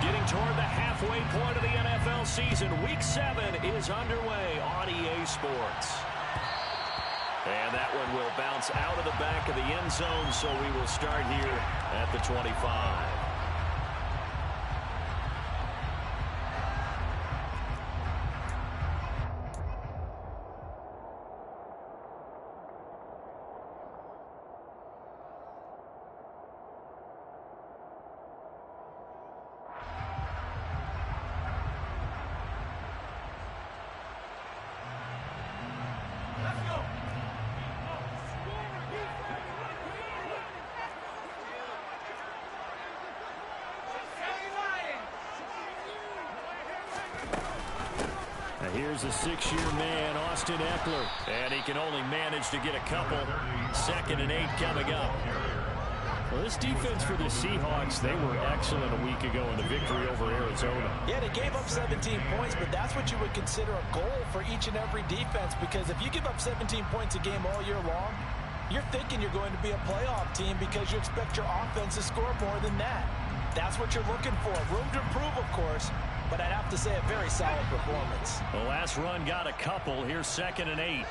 Getting toward the halfway point of the NFL season. Week 7 is underway on EA Sports. And that one will bounce out of the back of the end zone, so we will start here at the 25. Here's a 6-year man, Austin Ekeler, and he can only manage to get a couple. 2nd and 8 coming up. Well, this defense for the Seahawks, they were excellent a week ago in the victory over Arizona. Yeah, they gave up 17 points, but that's what you would consider a goal for each and every defense, because if you give up 17 points a game all year long, you're thinking you're going to be a playoff team because you expect your offense to score more than that. That's what you're looking for. Room to improve, of course, but I'd have to say a very solid performance. The last run got a couple. Here's 2nd and 8.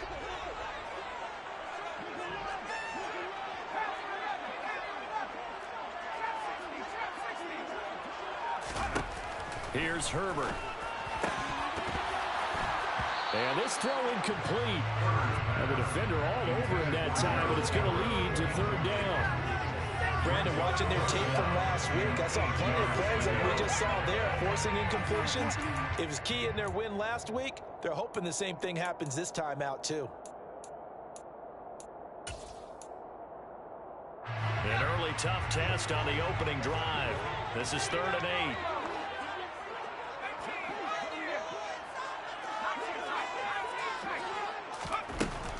Here's Herbert. And this throw incomplete. And the defender all over him that time, but it's going to lead to 3rd down. Brandon, watching their tape from last week, I saw plenty of plays like we just saw there, forcing incompletions. It was key in their win last week. They're hoping the same thing happens this time out, too. An early tough test on the opening drive. This is 3rd and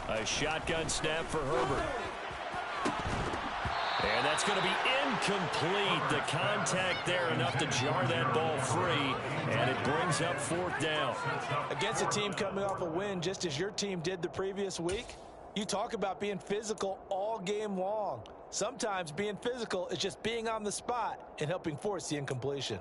8. A shotgun snap for Herbert. And that's going to be incomplete. The contact there enough to jar that ball free, and it brings up 4th down. Against a team coming off a win, just as your team did the previous week, you talk about being physical all game long. Sometimes being physical is just being on the spot and helping force the incompletion.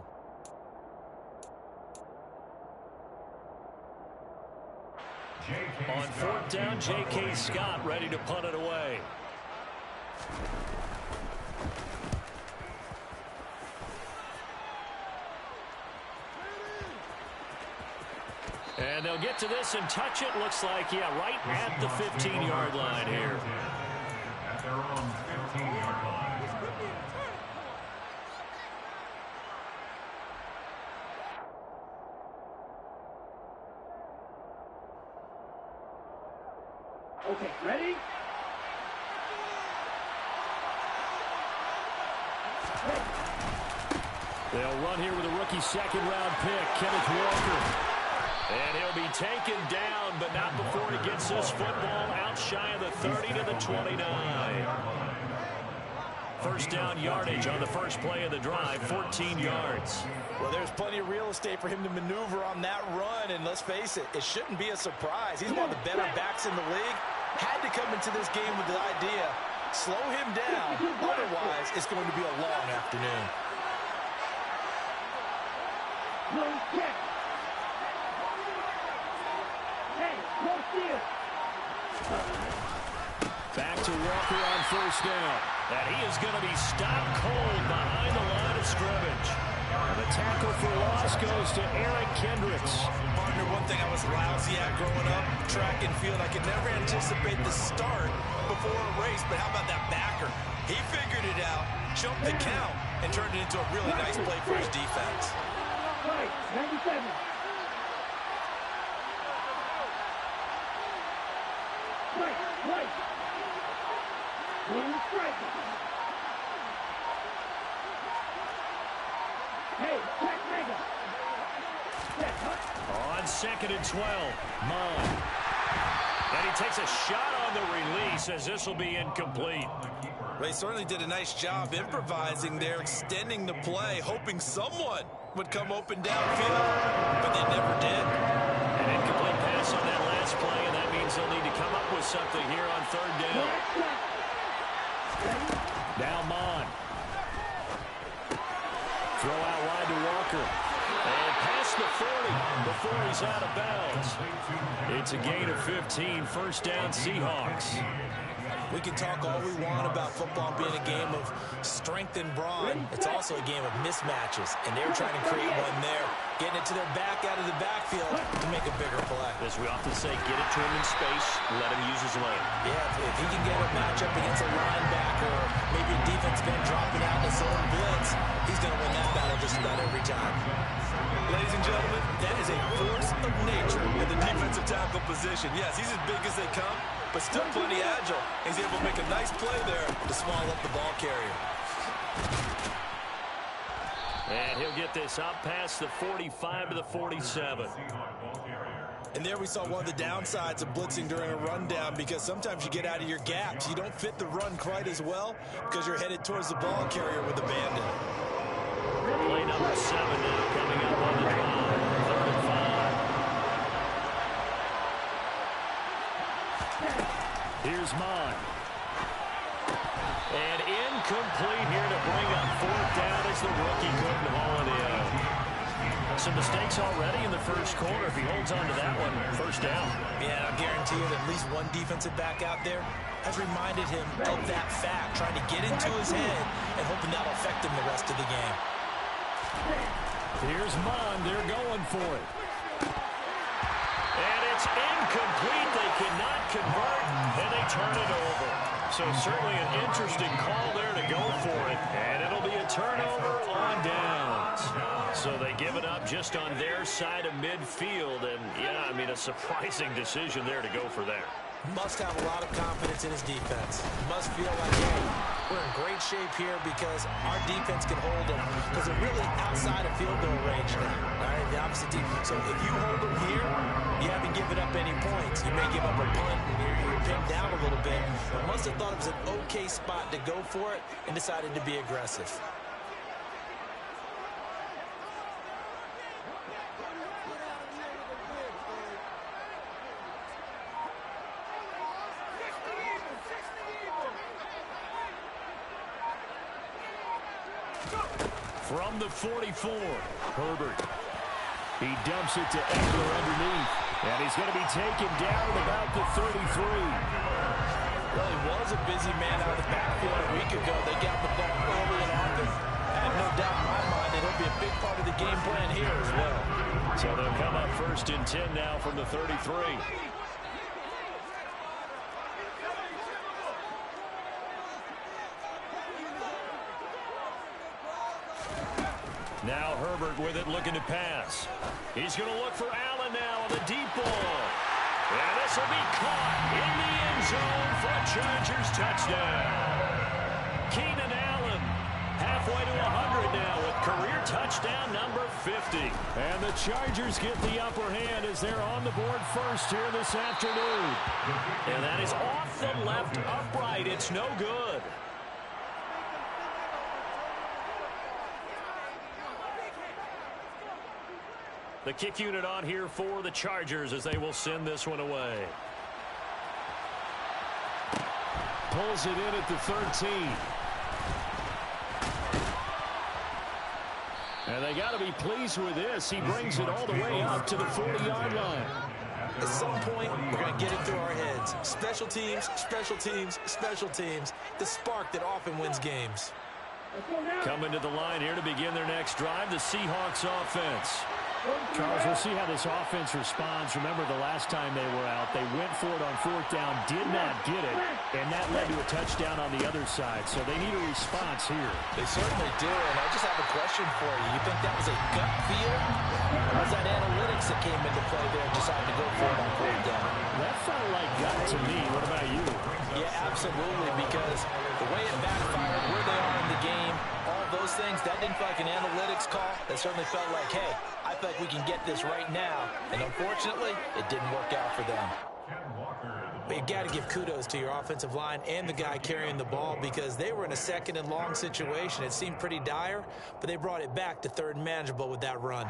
On 4th down, J.K. Scott ready to punt it away. And they'll get to this and touch it. Looks like, yeah, right at the 15-yard line here. At their own 15-yard line. Okay, ready? They'll run here with a rookie 2nd-round pick, Kenneth Walker. And he'll be taken down, but not before he gets this football out shy of the 30 to the 29. 1st down yardage on the first play of the drive, 14 yards. Well, there's plenty of real estate for him to maneuver on that run, and let's face it, it shouldn't be a surprise. He's one of the better backs in the league. Had to come into this game with the idea, slow him down, otherwise it's going to be a long afternoon. No check. Hey, close here. Back to Walker on 1st down. And he is going to be stopped cold behind the line of scrimmage. And the tackle for loss goes to Eric Kendricks. Partner, one thing I was lousy at growing up, track and field, I could never anticipate the start before a race, but how about that backer? He figured it out, jumped the count, and turned it into a really nice play for his defense. Right, 97. Right. One strike. Hey, check mega. On 2nd and 12, Mond. And he takes a shot on the release as this will be incomplete. Well, he certainly did a nice job improvising there, extending the play, hoping someone would come open downfield, but they never did. An incomplete pass on that last play, and that means they'll need to come up with something here on 3rd down. Now Mond. Throw out wide to Walker. And past the 40 before he's out of bounds. It's a gain of 15, first down Seahawks. We can talk all we want about football being a game of strength and brawn. It's also a game of mismatches, and they're trying to create one there. Getting it to their back out of the backfield to make a bigger play. As we often say, get it to him in space, let him use his lane. Yeah, if he can get a matchup against a linebacker or maybe a defense been dropping out in a zone blitz, he's going to win that battle just about every time. Ladies and gentlemen, that is a force of nature in the defensive tackle position. Yes, he's as big as they come, but still plenty agile. He's able to make a nice play there to swallow up the ball carrier. And he'll get this up past the 45 to the 47. And there we saw one of the downsides of blitzing during a rundown, because sometimes you get out of your gaps. You don't fit the run quite as well because you're headed towards the ball carrier with a bandit. Play number 7 now coming up on the drive. 3rd and 5. Here's Mond. And incomplete here to bring up 4th down as the rookie couldn't haul it in. Some mistakes already in the first quarter. If he holds on to that one, first down. Yeah, I'll guarantee you that at least one defensive back out there has reminded him of that fact, trying to get into his head and hoping that'll affect him the rest of the game. Here's Mond. They're going for it. And it's incomplete. They cannot convert, and they turn it over. So certainly an interesting call there to go for it. And it'll be a turnover on downs. So they give it up just on their side of midfield. And, yeah, I mean, a surprising decision there to go for that. Must have a lot of confidence in his defense. Must feel like, hey, we're in great shape here because our defense can hold them, because they're really outside of field goal range now. All right, the opposite team. So if you hold them here, you haven't given up any points. You may give up a punt and you're pinned down a little bit, but must have thought it was an okay spot to go for it and decided to be aggressive. From the 44, Herbert. He dumps it to Eckler underneath. And he's going to be taken down at about the 33. Well, he was a busy man out of the backfield a week ago. They got the ball early and often. I have no doubt in my mind that it'll be a big part of the game plan here as well. So they'll come up 1st and 10 now from the 33. Now Herbert with it, looking to pass. He's going to look for Allen now on the deep ball. And this will be caught in the end zone for a Chargers touchdown. Keenan Allen halfway to 100 now with career touchdown number 50. And the Chargers get the upper hand as they're on the board first here this afternoon. And that is off the left upright. It's no good. The kick unit on here for the Chargers as they will send this one away. Pulls it in at the 13. And they got to be pleased with this. He brings it all the way up to the 40-yard line. At some point, we're going to get it through our heads. Special teams, special teams, special teams. The spark that often wins games. Coming to the line here to begin their next drive, the Seahawks offense. Charles, we'll see how this offense responds. Remember the last time they were out, they went for it on 4th down, did not get it, and that led to a touchdown on the other side. So they need a response here. They certainly do, and I just have a question for you. You think that was a gut feel? Or was that analytics that came into play there and decided to go for it on 4th down? That felt like gut to me. What about you? Yeah, absolutely, because the way it backfired, where they are in the game, all those things, that didn't feel like an analytics call. That certainly felt like, hey, I feel like we can get this right now. And unfortunately, it didn't work out for them. But you've got to give kudos to your offensive line and the guy carrying the ball, because they were in a 2nd and long situation. It seemed pretty dire, but they brought it back to 3rd and manageable with that run.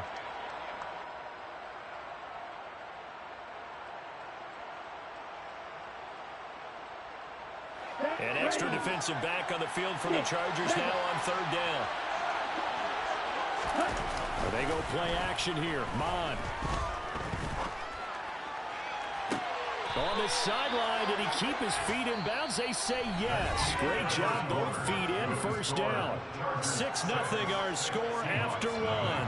An extra defensive back on the field for the Chargers now on 3rd down. They go play action here. Mon. On the sideline, did he keep his feet in bounds? They say yes. Great job, both feet in, first down. 6-0 our score after one.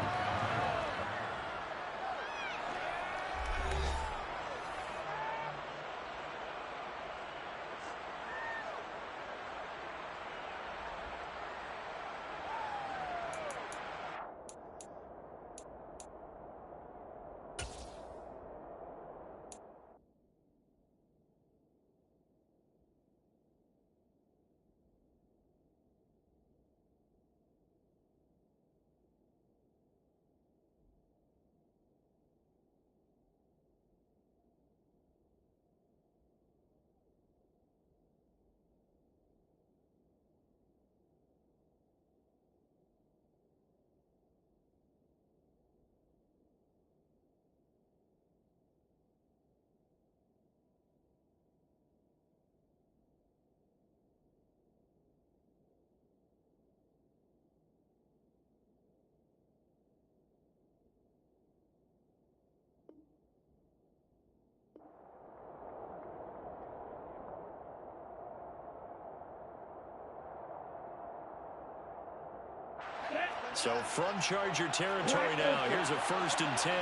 So from Charger territory now, here's a 1st and 10,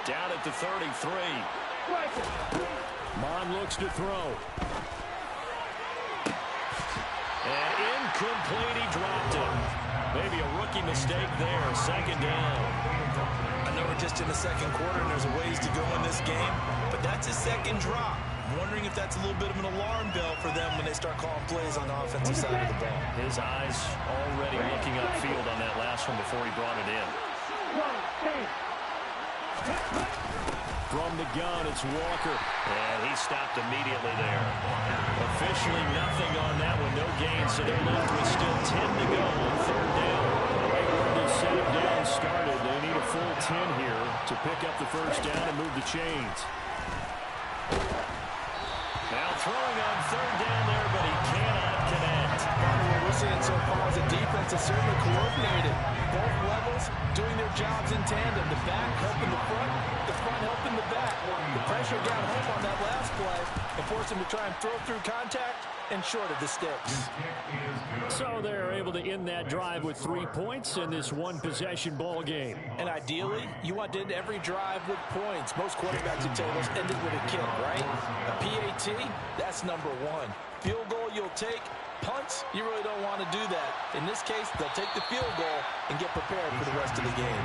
down at the 33. Mon looks to throw. And incomplete, he dropped it. Maybe a rookie mistake there, 2nd down. I know we're just in the 2nd quarter and there's a ways to go in this game, but that's his 2nd drop. I'm wondering if that's a little bit of an alarm bell for them when they start calling plays on the offensive side of the ball. His eyes already looking upfield on that last one before he brought it in. From the gun, it's Walker. And he stopped immediately there. Officially nothing on that one. No gain, so they're left with still 10 to go on 3rd down. Right where the set down started. They need a full 10 here to pick up the 1st down and move the chains. Now throwing on 3rd down there, but he cannot connect. What we're seeing so far is the defense is certainly coordinated. Both levels doing their jobs in tandem. The back helping the front helping the back. The pressure got home on that last play and forced him to try and throw through contact and short of the sticks. So they're able to end that drive with 3 points in this one-possession ball game. And ideally, you want to end every drive with points. Most quarterbacks would say let's end it with a kick, right? A PAT, that's number 1. Field goal you'll take. Punts, you really don't want to do that. In this case, they'll take the field goal and get prepared for the rest of the game.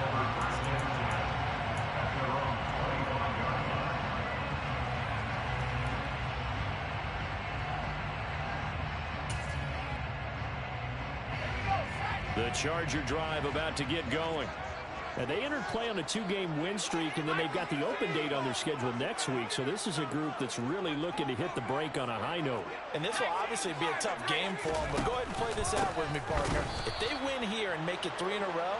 The Charger drive about to get going. And they entered play on a 2-game win streak, and then they've got the open date on their schedule next week. So this is a group that's really looking to hit the break on a high note. And this will obviously be a tough game for them, but go ahead and play this out with me, partner. If they win here and make it 3 in a row,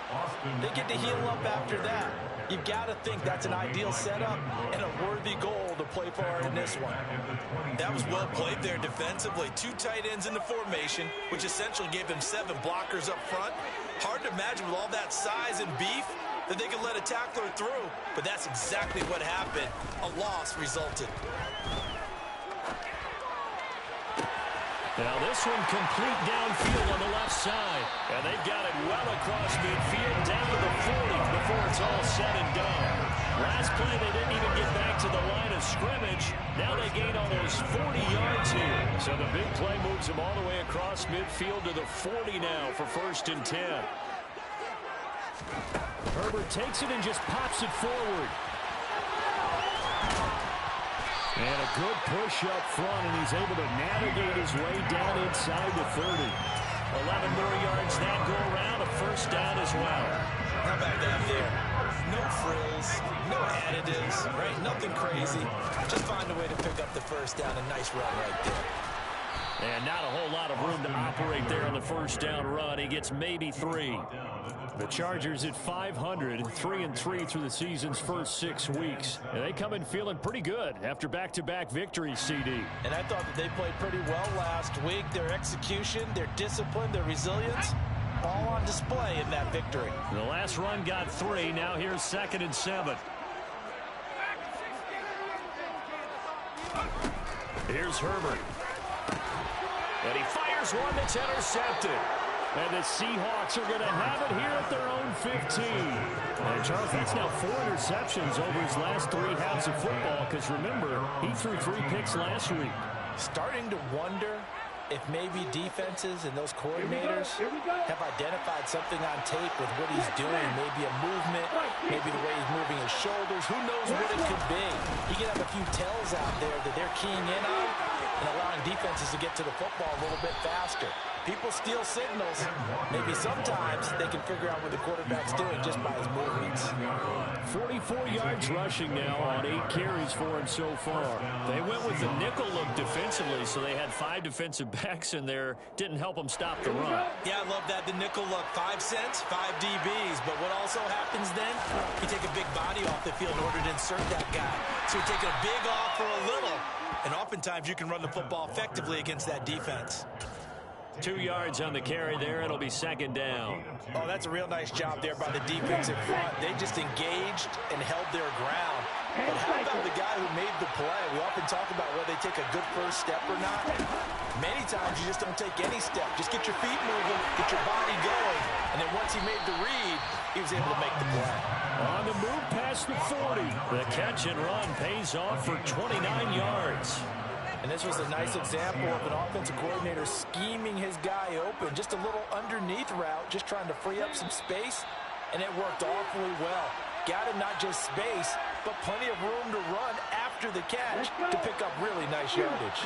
they get to heal up after that. You've got to think that's an ideal setup and a worthy goal to play for in this one. That was well played there defensively. 2 tight ends in the formation, which essentially gave them 7 blockers up front. Hard to imagine with all that size and beef that they could let a tackler through, but that's exactly what happened. A loss resulted. Now this one complete downfield on the left side. And they've got it well across midfield down to the 40 before it's all said and done. Last play they didn't even get back to the line of scrimmage. Now they gain almost 40 yards here. So the big play moves them all the way across midfield to the 40 now for 1st and 10. Herbert takes it and just pops it forward. And a good push up front, and he's able to navigate his way down inside the 30. 11 more yards that go around, a 1st down as well. How about that there? No frills, no additives, right? Nothing crazy. Just find a way to pick up the 1st down. A nice run right there. And not a whole lot of room to operate there on the 1st down run. He gets maybe 3. The Chargers at 500, 3-3 through the season's first 6 weeks. And they come in feeling pretty good after back-to-back victories, CD. And I thought that they played pretty well last week. Their execution, their discipline, their resilience, all on display in that victory. The last run got 3. Now here's 2nd and 7. Here's Herbert. And he fires one that's intercepted. And the Seahawks are going to have it here at their own 15. And Charles, that's now 4 interceptions over his last 3 halves of football. Because remember, he threw 3 picks last week. Starting to wonder if maybe defenses and those coordinators have identified something on tape with what he's doing. Maybe a movement, maybe the way he's moving his shoulders. Who knows what it could be? He could have a few tells out there that they're keying in on and allowing defenses to get to the football a little bit faster. People steal signals. Maybe sometimes they can figure out what the quarterback's doing just by his movements. 44 yards rushing now on 8 carries for him so far. They went with the nickel look defensively, so they had 5 defensive backs in there. Didn't help them stop the run. Yeah, I love that. The nickel look, 5 cents, 5 DBs. But what also happens then, you take a big body off the field in order to insert that guy. So you're taking a big off for a little. And oftentimes you can run the football effectively against that defense. 2 yards on the carry there. It'll be 2nd down. Oh, that's a real nice job there by the defensive front. They just engaged and held their ground. But how about the guy who made the play? We often talk about whether they take a good first step or not. Many times you just don't take any step. Just get your feet moving, get your body going. And then once he made the read, he was able to make the play. On the move past the 40. The catch and run pays off for 29 yards. And this was a nice example of an offensive coordinator scheming his guy open. Just a little underneath route, just trying to free up some space. And it worked awfully well. Got him not just space, but plenty of room to run after the catch to pick up really nice yardage.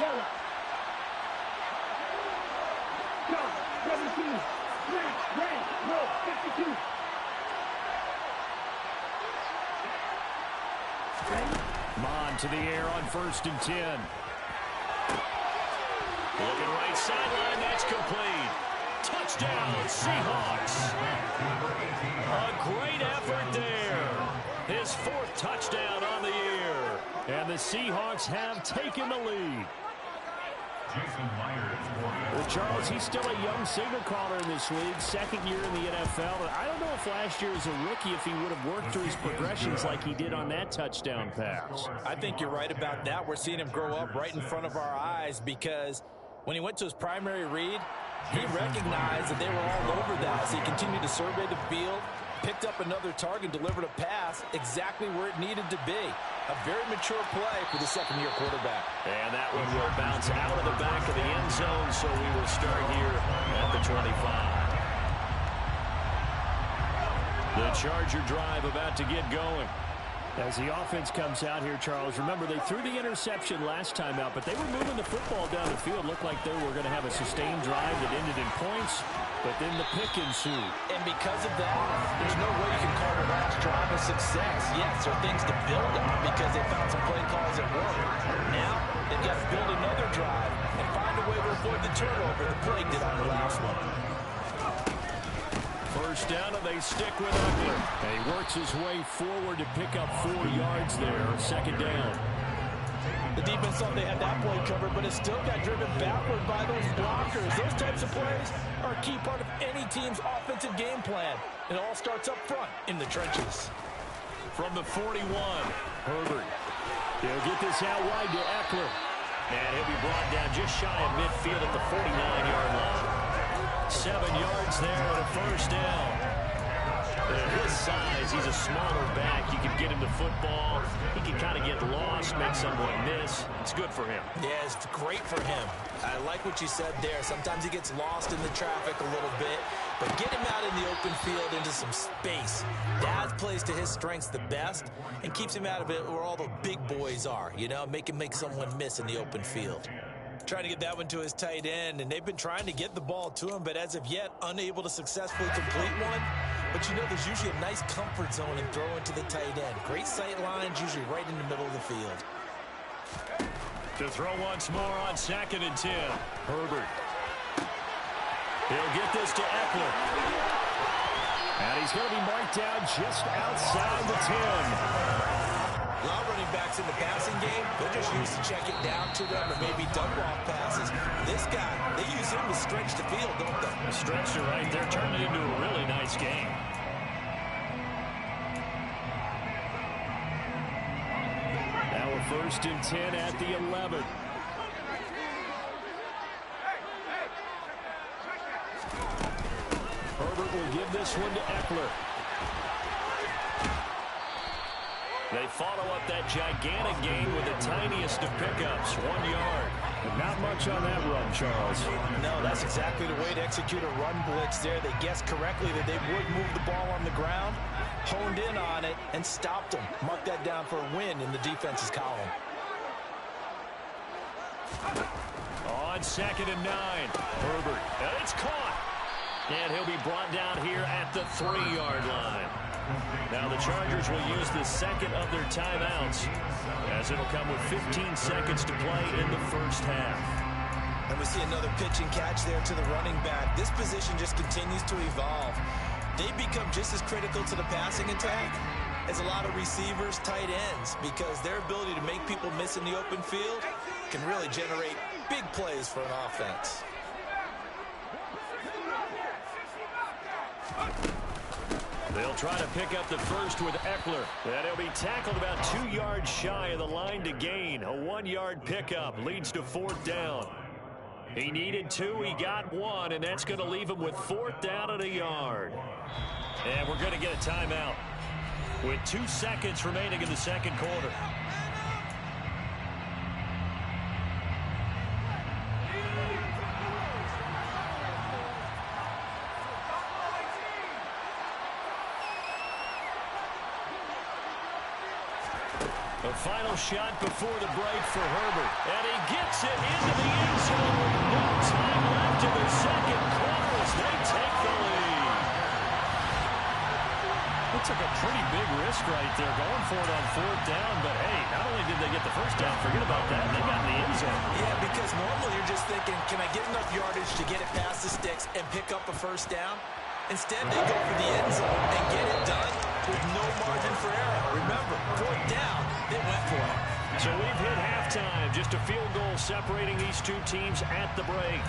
17, 52. Mon to the air on 1st and 10. Looking right sideline, that's complete. Touchdown, Seahawks. A great effort there. His 4th touchdown on the year. And the Seahawks have taken the lead. Well, Charles, he's still a young signal caller in this league, 2nd year in the NFL. But I don't know if last year as a rookie, if he would have worked through his progressions like he did on that touchdown pass. I think you're right about that. We're seeing him grow up right in front of our eyes because when he went to his primary read, he recognized that they were all over that. So he continued to survey the field, picked up another target, delivered a pass exactly where it needed to be. A very mature play for the 2nd-year quarterback. And that one will bounce out of the back of the end zone, so we will start here at the 25. The Charger drive about to get going. As the offense comes out here, Charles, remember they threw the interception last time out, but they were moving the football down the field. Looked like they were going to have a sustained drive that ended in points, but then the pick ensued. And because of that, there's no way you can call the last drive a success. Yes, there are things to build on because they found some play calls that worked. Now, they've got to build another drive and find a way to avoid the turnover the Plague did on the last one. First down, and they stick with Eckler. And he works his way forward to pick up 4 yards there. 2nd down. The defense thought they had that play covered, but it still got driven backward by those blockers. Those types of plays are a key part of any team's offensive game plan. It all starts up front in the trenches. From the 41, Herbert. He'll get this out wide to Eckler. And he'll be brought down just shy of midfield at the 49-yard line. 7 yards there and a 1st down. At his size, he's a smaller back. You can get him the football. He can kind of get lost, make someone miss. It's good for him. Yeah, it's great for him. I like what you said there. Sometimes he gets lost in the traffic a little bit, but get him out in the open field into some space. That plays to his strengths the best and keeps him out of it where all the big boys are, you know, make someone miss in the open field. Trying to get that one to his tight end, and they've been trying to get the ball to him, but as of yet, unable to successfully complete one. But you know, there's usually a nice comfort zone in throwing to the tight end. Great sight lines, usually right in the middle of the field. To throw once more on 2nd and 10. Herbert. He'll get this to Eckler. And he's going to be marked down just outside the 10. A lot of running backs in the passing game, they're just used to check it down to them or maybe dump-off passes. This guy, they use him to stretch the field, don't they? Stretch it right there, turned it into a really nice game. Now a 1st and 10 at the 11. Herbert will give this one to Eckler. They follow up that gigantic gain with the tiniest of pickups, 1 yard. But not much on that run, Charles. No, that's exactly the way to execute a run blitz there. They guessed correctly that they would move the ball on the ground, honed in on it, and stopped them. Mark that down for a win in the defense's column. On 2nd and 9, Herbert. And it's caught. And he'll be brought down here at the 3-yard line. Now the Chargers will use the second of their timeouts, as it'll come with 15 seconds to play in the first half. And we see another pitch and catch there to the running back. This position just continues to evolve. They become just as critical to the passing attack as a lot of receivers, tight ends, because their ability to make people miss in the open field can really generate big plays for an offense. They'll try to pick up the first with Eckler. And he'll be tackled about 2 yards shy of the line to gain. A 1-yard pickup leads to 4th down. He needed 2, he got 1, and that's going to leave him with 4th down and a yard. And we're going to get a timeout with 2 seconds remaining in the second quarter. The final shot before the break for Herbert. And he gets it into the end zone. No time left in the second quarter as they take the lead. They took a pretty big risk right there going for it on 4th down. But, hey, not only did they get the first down, forget about that, they got in the end zone. Yeah, because normally you're just thinking, can I get enough yardage to get it past the sticks and pick up a first down? Instead, they go for the end zone and get it done with no margin for error. Remember, 4th down, they went for it. So we've hit halftime. Just a field goal separating these two teams at the break.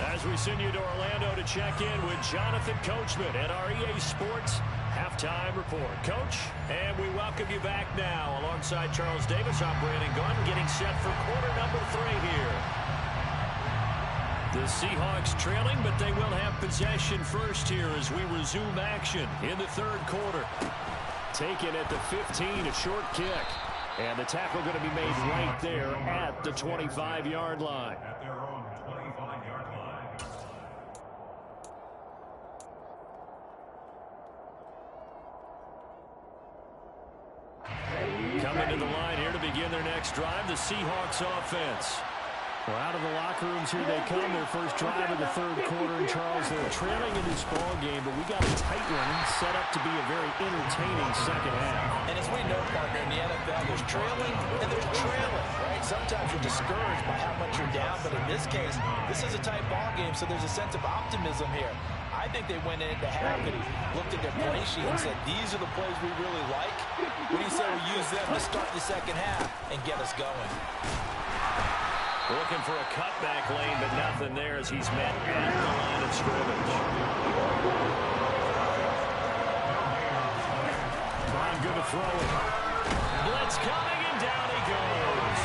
As we send you to Orlando to check in with Jonathan Coachman at our EA Sports Halftime Report. Coach, and we welcome you back now alongside Charles Davis. I'm Brandon Gunn getting set for quarter number 3 here. The Seahawks trailing, but they will have possession first here as we resume action in the third quarter. Taken at the 15, a short kick. And the tackle going to be made right there at the 25-yard line. At their own 25-yard line. Coming to the line here to begin their next drive, the Seahawks offense. Well, out of the locker rooms here they come, their first drive of the third quarter. And Charles, they're trailing in this ball game, but we got a tight one set up to be a very entertaining second half. And as we know, partner, in the NFL, there's trailing and there's trailing, right? Sometimes you're discouraged by how much you're down, but in this case, this is a tight ball game, so there's a sense of optimism here. I think they went into half and looked at their play sheet and said, these are the plays we really like. What do you say we use them to start the second half and get us going? Looking for a cutback lane, but nothing there as he's met at the line of scrimmage. Bond good to throw it. Blitz coming, and down he goes.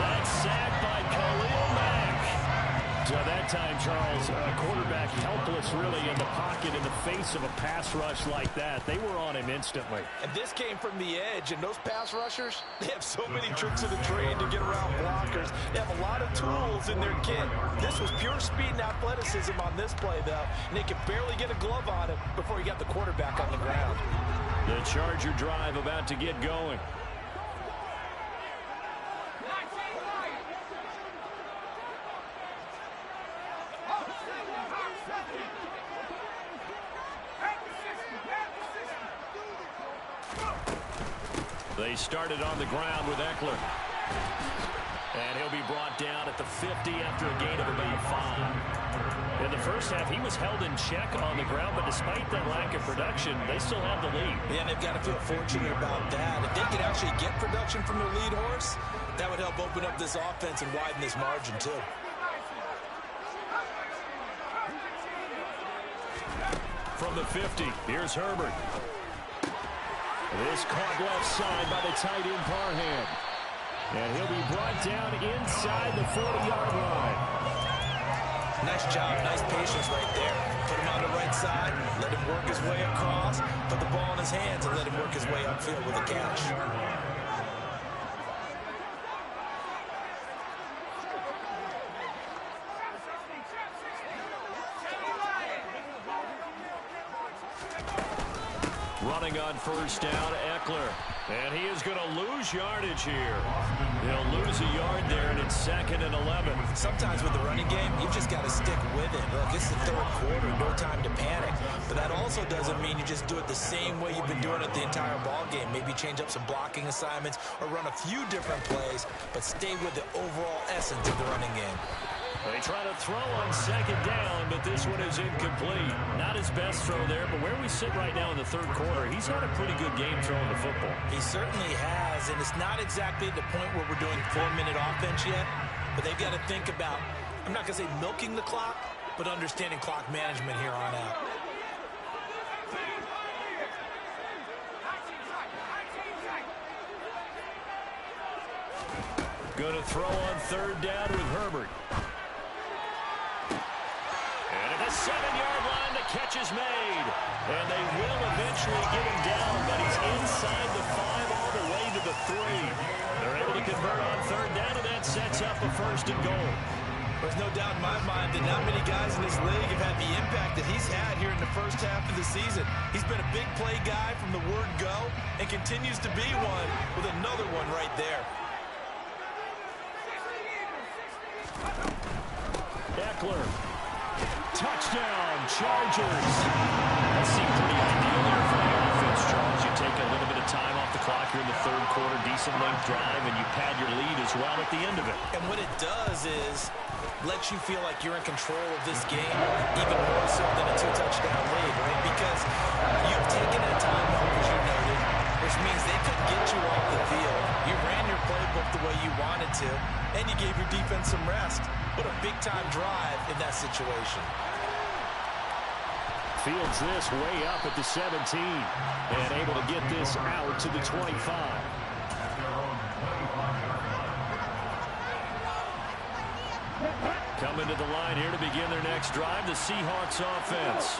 That's sacked by Khalil Mack. So that time, Charles, quarterback helpless really in the pocket in the face of a pass rush like that. They were on him instantly. And this came from the edge, and those pass rushers, they have so many tricks of the trade to get around blockers. They have a lot of tools in their kit. This was pure speed and athleticism on this play, though, and they could barely get a glove on it before he got the quarterback on the ground. The Charger drive about to get going. They started on the ground with Eckler. And he'll be brought down at the 50 after a gain of about 5. In the first half, he was held in check on the ground, but despite that lack of production, they still have the lead. Yeah, and they've got to feel fortunate about that. If they could actually get production from their lead horse, that would help open up this offense and widen this margin, too. From the 50, here's Herbert. This caught left side by the tight end Parham. And he'll be brought down inside the 40-yard line. Nice job, nice patience right there. Put him on the right side, let him work his way across, put the ball in his hands, and let him work his way upfield with a catch. Running on first down, Eckler. And he is going to lose yardage here. He'll lose a yard there, and it's 2nd and 11. Sometimes with the running game, you've just got to stick with it. Look, it's the third quarter, no time to panic. But that also doesn't mean you just do it the same way you've been doing it the entire ball game. Maybe change up some blocking assignments or run a few different plays, but stay with the overall essence of the running game. They try to throw on 2nd down, but this one is incomplete. Not his best throw there, but where we sit right now in the third quarter, he's had a pretty good game throwing the football. He certainly has, and it's not exactly at the point where we're doing 4-minute offense yet, but they've got to think about, I'm not going to say milking the clock, but understanding clock management here on out. Going to throw on 3rd down with Herbert. And at the 7-yard line, the catch is made. And they will eventually get him down, but he's inside the 5 all the way to the 3. They're able to convert on 3rd down, and that sets up a 1st and goal. There's no doubt in my mind that not many guys in this league have had the impact that he's had here in the first half of the season. He's been a big play guy from the word go and continues to be one with another one right there. Eckler. Touchdown, Chargers. That seemed pretty ideal there for the offense, Charles. You take a little bit of time off the clock here in the third quarter, decent length drive, and you pad your lead as well at the end of it. And what it does is lets you feel like you're in control of this game even more so than a 2-touchdown lead, right? Because you've taken that time off, as you noted, which means they couldn't get you off the field. You ran your playbook the way you wanted to, and you gave your defense some rest. What a big-time drive in that situation. Fields this way up at the 17 and able to get this out to the 25. Coming to the line here to begin their next drive, the Seahawks offense.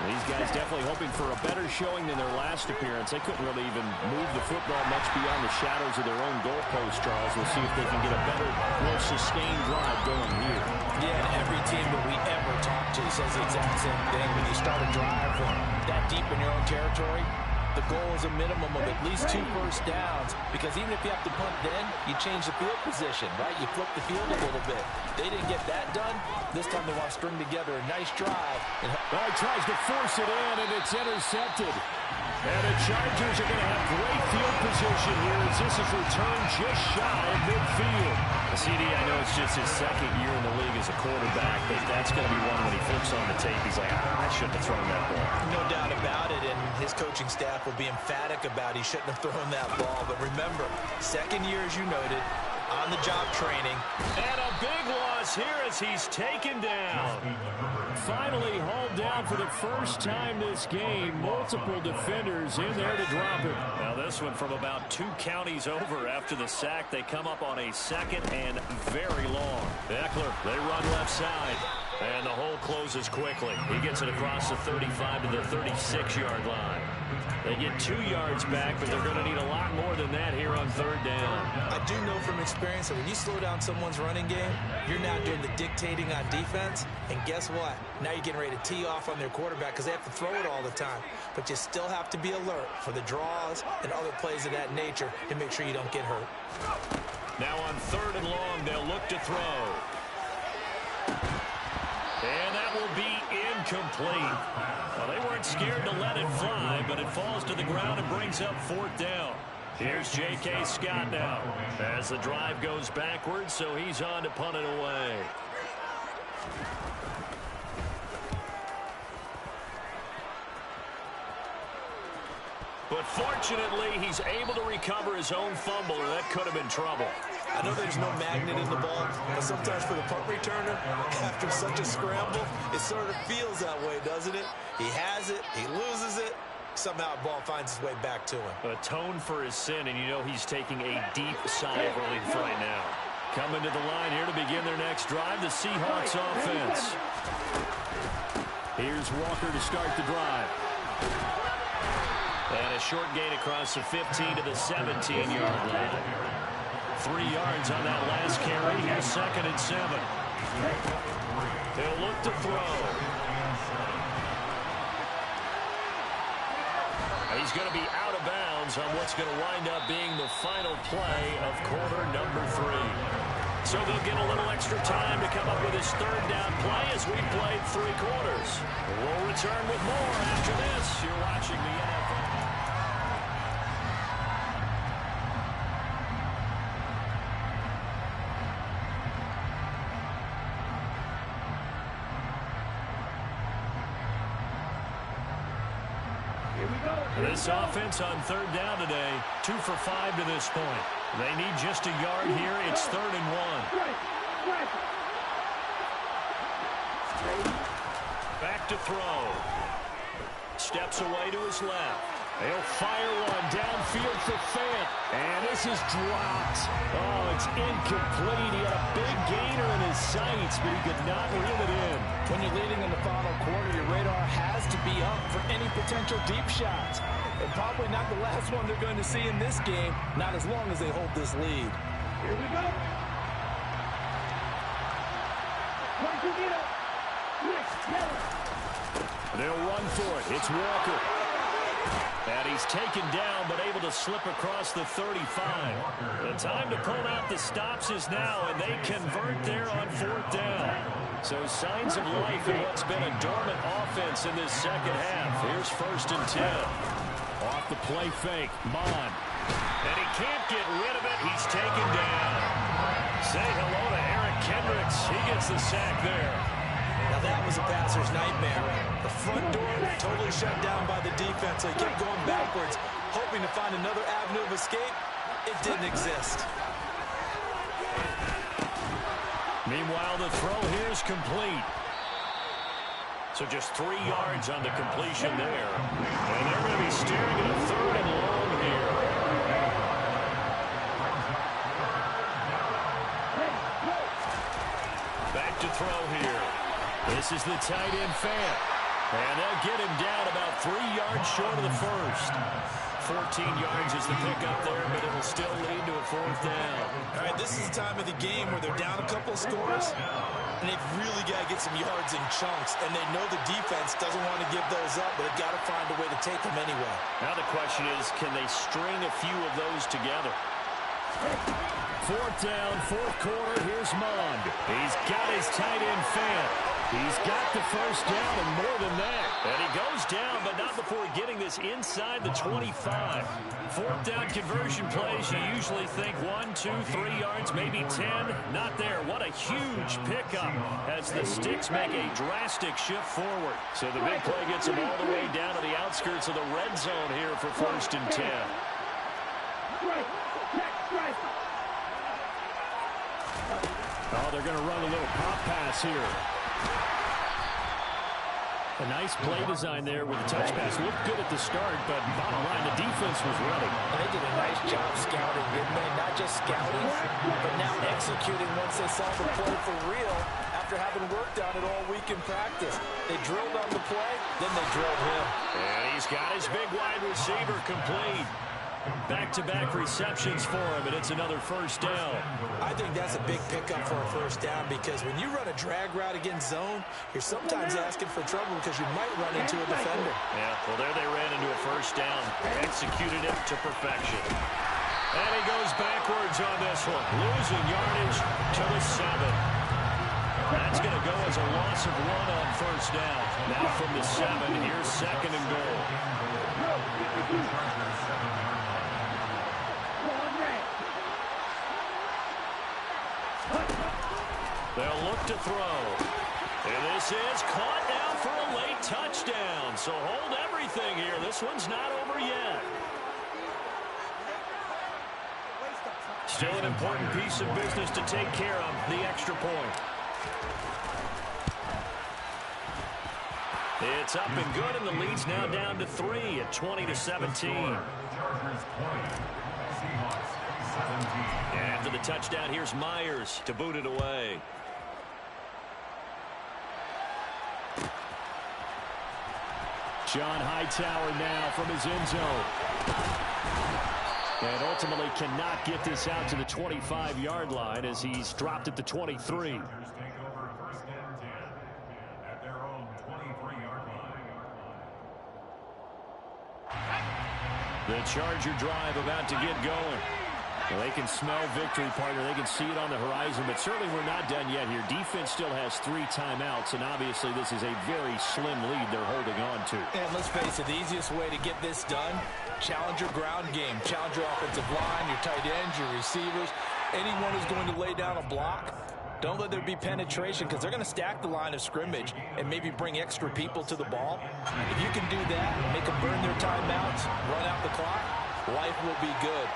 These guys definitely hoping for a better showing than their last appearance. They couldn't really even move the football much beyond the shadows of their own goalpost, Charles. We'll see if they can get a better, more sustained drive going here. Yeah, and every team that we ever talk to says the exact same thing. When you start a drive from that deep in your own territory, the goal is a minimum of at least 2 first downs, because even if you have to punt then, you change the field position, right? You flip the field a little bit. They didn't get that done. This time they want to string together a nice drive. Well, he tries to force it in, and it's intercepted. And the Chargers are going to have great field position here as this is returned just shy of midfield. CD, I know it's just his 2nd year in the league as a quarterback, but that's going to be one when he flips on the tape. He's like, I shouldn't have thrown that ball. No doubt about it, and his coaching staff will be emphatic about he shouldn't have thrown that ball. But remember, 2nd year, as you noted, on-the-job training. And a big loss here as he's taken down. Finally hauled down for the first time this game. Multiple defenders in there to drop him. Now this one from about 2 counties over after the sack. They come up on a 2nd and very long. Eckler, they run left side. And the hole closes quickly. He gets it across the 35 to the 36-yard line. They get 2 yards back, but they're going to need a lot more than that here on 3rd down. I do know from experience that when you slow down someone's running game, you're now doing the dictating on defense. And guess what? Now you're getting ready to tee off on their quarterback because they have to throw it all the time. But you still have to be alert for the draws and other plays of that nature to make sure you don't get hurt. Now on 3rd and long, they'll look to throw. And that will be incomplete. Well, they weren't scared to let it fly, but it falls to the ground and brings up 4th down. Here's J.K. Scott now as the drive goes backwards, so he's on to punt it away. But fortunately, he's able to recover his own fumble, or that could have been trouble. I know there's no magnet in the ball, but sometimes for the punt returner, after such a scramble, it sort of feels that way, doesn't it? He has it, he loses it, somehow the ball finds its way back to him. Atone for his sin, and you know he's taking a deep sigh of relief right now. Coming to the line here to begin their next drive, the Seahawks offense. Here's Walker to start the drive. And a short gain across the 15 to the 17-yard line. 3 yards on that last carry. Here's 2nd and 7. He'll look to throw. He's going to be out of bounds on what's going to wind up being the final play of quarter number 3. So they'll get a little extra time to come up with his 3rd down play as we played 3 quarters. We'll return with more after this. You're watching the NFL. This offense on 3rd down today, 2 for 5 to this point. They need just a yard here. It's 3rd and 1. Back to throw. Steps away to his left. He'll fire one downfield for Fant. And this is dropped. Oh, it's incomplete. He had a big gainer in his sights, but he could not reel it in. When you're leading in the final quarter, your radar has to be up for any potential deep shots. And probably not the last one they're going to see in this game, not as long as they hold this lead. Here we go. Once you get up. They'll run for it. It's Walker. And he's taken down, but able to slip across the 35. The time to pull out the stops is now, and they convert there on 4th down. So signs of life in what's been a dormant offense in this second half. Here's 1st and 10. Off the play fake, Mond. And he can't get rid of it. He's taken down. Say hello to Eric Kendricks. He gets the sack there. Now that was a passer's nightmare. The front door totally shut down by the defense. So he kept going backwards, hoping to find another avenue of escape. It didn't exist. Meanwhile, the throw here is complete. So just 3 yards on the completion there. And they're going to be staring at a 3rd and long here. Back to throw here. This is the tight end Fant. And they'll get him down about 3 yards short of the first. 14 yards is the pickup there, but it will still lead to a 4th down. All right, this is the time of the game where they're down a couple of scores, and they've really got to get some yards in chunks, and they know the defense doesn't want to give those up, but they've got to find a way to take them anyway. Now the question is, can they string a few of those together? 4th down, 4th quarter, here's Mond. He's got his tight end Fant. He's got the 1st down and more than that. And he goes down, but not before getting this inside the 25. 4th down conversion plays, you usually think 1, 2, 3 yards, maybe 10. Not there. What a huge pickup as the Sticks make a drastic shift forward. So the big play gets them all the way down to the outskirts of the red zone here for 1st and 10. Oh, they're going to run a little pop pass here. A nice play design there with the touch pass. Looked good at the start, but bottom line, the defense was ready. They did a nice job scouting, didn't they? Not just scouting, but now executing once they saw the play for real after having worked on it all week in practice. They drilled on the play, then they drilled him. And he's got his big wide receiver complete. Back-to-back receptions for him, and it's another 1st down. I think that's a big pickup for a 1st down because when you run a drag route against zone, you're sometimes asking for trouble because you might run into a defender. Yeah, well, there they ran into a 1st down. Executed it to perfection. And he goes backwards on this one, losing yardage to the 7. That's going to go as a loss of 1 on 1st down. Now from the 7, here's 2nd and goal. They'll look to throw. And this is caught now for a late touchdown. So hold everything here. This one's not over yet. Still an important piece of business to take care of, the extra point. It's up and good, and the lead's now down to 3 at 20-17. And after the touchdown, here's Myers to boot it away. John Hightower now from his end zone. And ultimately cannot get this out to the 25-yard line as he's dropped at the 23. The Charger drive about to get going. Well, they can smell victory, partner. They can see it on the horizon, but certainly we're not done yet here. Defense still has 3 timeouts, and obviously this is a very slim lead they're holding on to. And let's face it, the easiest way to get this done, challenge your ground game. Challenge your offensive line, your tight ends, your receivers. Anyone who's going to lay down a block, don't let there be penetration because they're going to stack the line of scrimmage and maybe bring extra people to the ball. If you can do that, make them burn their timeouts, run out the clock, life will be good.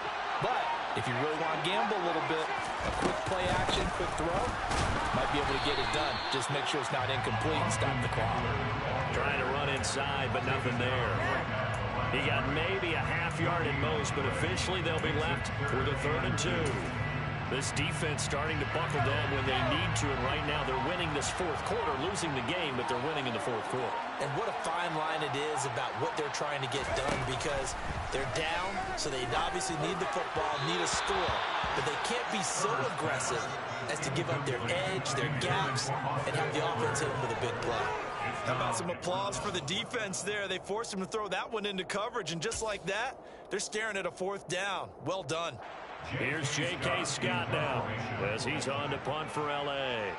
But if you really want to gamble a little bit, a quick play action, quick throw, might be able to get it done. Just make sure it's not incomplete and stop the clock. Trying to run inside, but nothing there. He got maybe a half yard at most, but officially they'll be left with a 3rd and 2. This defense starting to buckle down when they need to, and right now they're winning this 4th quarter, losing the game, but they're winning in the 4th quarter. And what a fine line it is about what they're trying to get done because they're down, so they obviously need the football, need a score, but they can't be so aggressive as to give up their edge, their gaps, and have the offense hit them with a big play. How about some applause for the defense there? They forced him to throw that one into coverage, and just like that, they're staring at a 4th down. Well done. Here's J.K. Scott now as he's on to punt for L.A.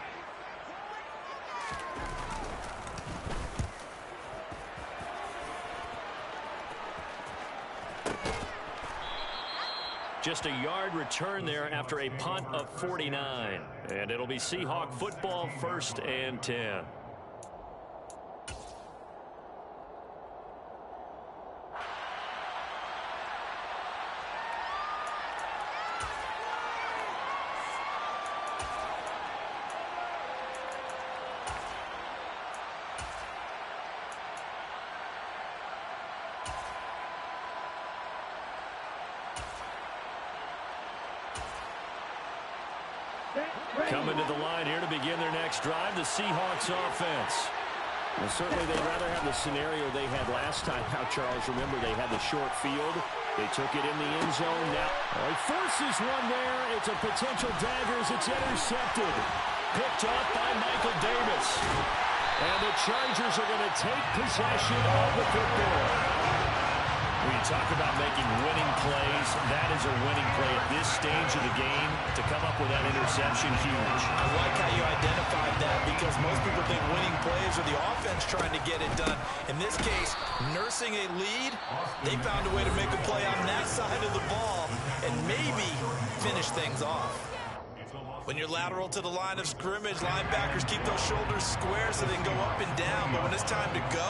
Just a yard return there after a punt of 49. And it'll be Seahawk football, 1st and 10. Coming to the line here to begin their next drive, the Seahawks offense. Well, certainly they'd rather have the scenario they had last time out, Charles. Remember, they had the short field. They took it in the end zone. Now he forces one there. It's a potential dagger as it's intercepted. Picked up by Michael Davis. And the Chargers are going to take possession of the football. When you talk about making winning plays, that is a winning play at this stage of the game. To come up with that interception, huge. I like how you identified that because most people think winning plays are the offense trying to get it done. In this case, nursing a lead, they found a way to make a play on that side of the ball and maybe finish things off. When you're lateral to the line of scrimmage, linebackers keep those shoulders square so they can go up and down. But when it's time to go,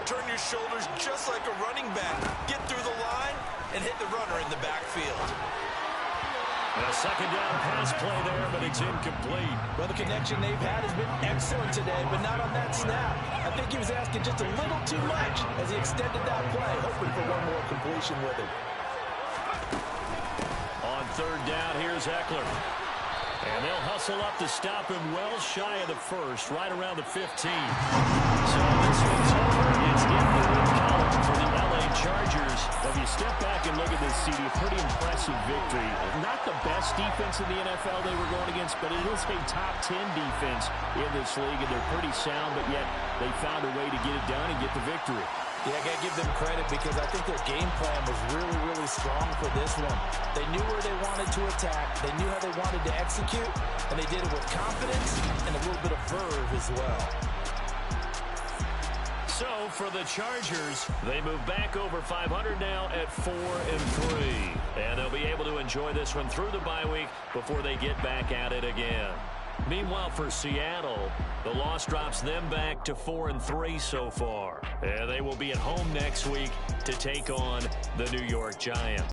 turn your shoulders just like a running back. Get through the line and hit the runner in the backfield. A 2nd down pass play there, but it's incomplete. Well, the connection they've had has been excellent today, but not on that snap. I think he was asking just a little too much as he extended that play, hoping for one more completion with it. On 3rd down, here's Eckler. And they'll hustle up to stop him well shy of the 1st, right around the 15. So this one's over. It's in the win column for the L.A. Chargers. Well, if you step back and look at this, CD, a pretty impressive victory. Not the best defense in the NFL they were going against, but it is a top 10 defense in this league, and they're pretty sound, but yet they found a way to get it done and get the victory. Yeah, I got to give them credit because I think their game plan was really, really strong for this one. They knew where they wanted to attack. They knew how they wanted to execute, and they did it with confidence and a little bit of verve as well. So for the Chargers, they move back over 500 now at 4-3. And they'll be able to enjoy this one through the bye week before they get back at it again. Meanwhile, for Seattle, the loss drops them back to 4-3 so far. And they will be at home next week to take on the New York Giants.